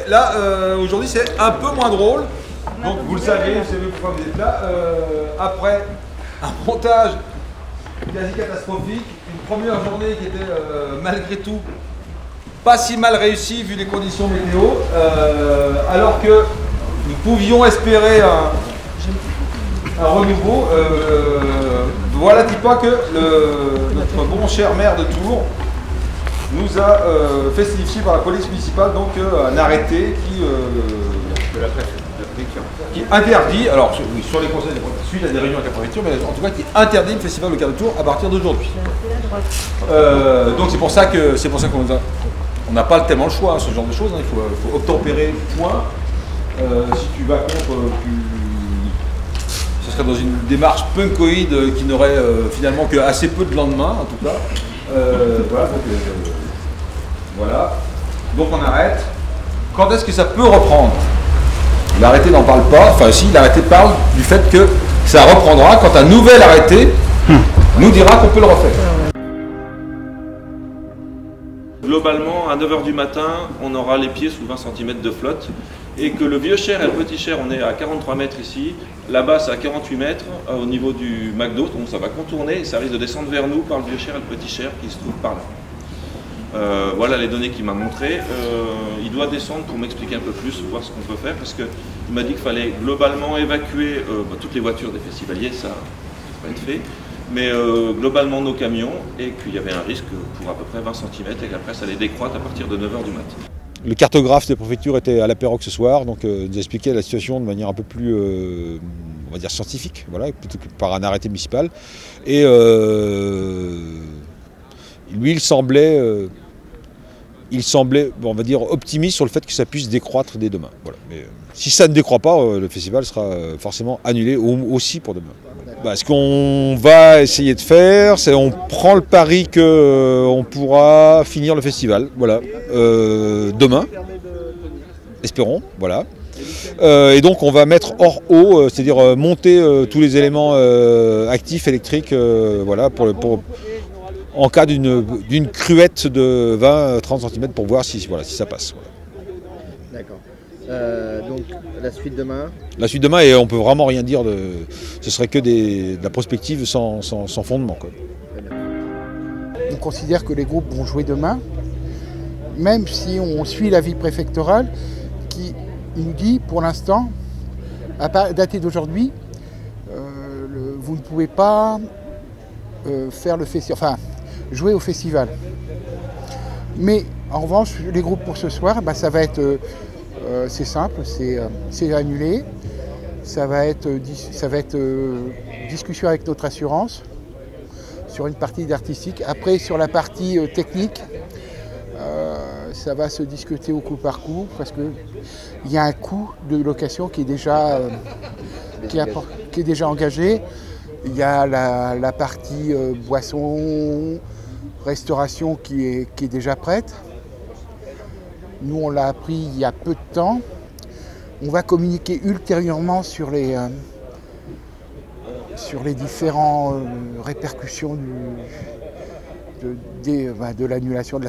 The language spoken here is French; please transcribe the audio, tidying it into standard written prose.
Là, aujourd'hui, c'est un peu moins drôle. Donc, vous savez pourquoi vous êtes là. Après un montage quasi catastrophique, une première journée qui était malgré tout pas si mal réussie vu les conditions météo, alors que nous pouvions espérer un renouveau. Voilà pas que notre bon cher maire de Tours nous a fait signifier par la police municipale donc un arrêté qui interdit, alors oui, sur les conseils suite à des réunions avec la préfecture, mais en tout cas qui interdit le festival local de Tours à partir d'aujourd'hui. Donc c'est pour ça qu'on n'a pas tellement le choix, ce genre de choses, hein. Il faut obtempérer, point. Si tu vas contre, ce serait dans une démarche punkoïde qui n'aurait finalement que assez peu de lendemain, en tout cas. Voilà. Donc on arrête. Quand est-ce que ça peut reprendre? L'arrêté n'en parle pas. Enfin si, l'arrêté parle du fait que ça reprendra quand un nouvel arrêté nous dira qu'on peut le refaire. Globalement, à 9 h du matin, on aura les pieds sous 20 cm de flotte et que le vieux Cher et le petit Cher, on est à 43 mètres ici, là-bas c'est à 48 mètres au niveau du McDo, donc ça va contourner et ça risque de descendre vers nous par le vieux Cher et le petit Cher qui se trouvent par là. Voilà les données qu'il m'a montrées. Il doit descendre pour m'expliquer un peu plus, voir ce qu'on peut faire, parce qu'il m'a dit qu'il fallait globalement évacuer toutes les voitures des festivaliers, ça va être fait, mais globalement nos camions, et qu'il y avait un risque pour à peu près 20 cm et qu'après ça allait décroître à partir de 9 h du matin. Le cartographe des préfectures était à l'apéro ce soir, donc nous a expliqué la situation de manière un peu plus, on va dire, scientifique, voilà, plutôt que par un arrêté municipal. Et lui, il semblait, on va dire, optimiste sur le fait que ça puisse décroître dès demain. Voilà. Mais si ça ne décroît pas, le festival sera forcément annulé aussi pour demain. Ce qu'on va essayer de faire, c'est on prend le pari qu'on pourra finir le festival, voilà, demain, espérons, voilà. Et donc on va mettre hors eau, c'est-à-dire monter tous les éléments actifs électriques, voilà, en cas d'une cruette de 20-30 cm pour voir si ça passe. Voilà. D'accord. Donc la suite demain? La suite demain, et on peut vraiment rien dire, ce serait que de la prospective sans fondement, quoi. On considère que les groupes vont jouer demain, même si on suit l'avis préfectoral qui nous dit pour l'instant, daté d'aujourd'hui, vous ne pouvez pas faire le festival, enfin jouer au festival. Mais en revanche, les groupes pour ce soir, ça va être c'est simple, c'est annulé. Ça va être discussion avec notre assurance sur une partie d'artistique. Après, sur la partie technique, ça va se discuter au coup par coup parce qu'il y a un coût de location qui est déjà engagé. Il y a la partie boisson, restauration qui est déjà prête. Nous, on l'a appris il y a peu de temps. On va communiquer ultérieurement sur les différentes répercussions de l'annulation de la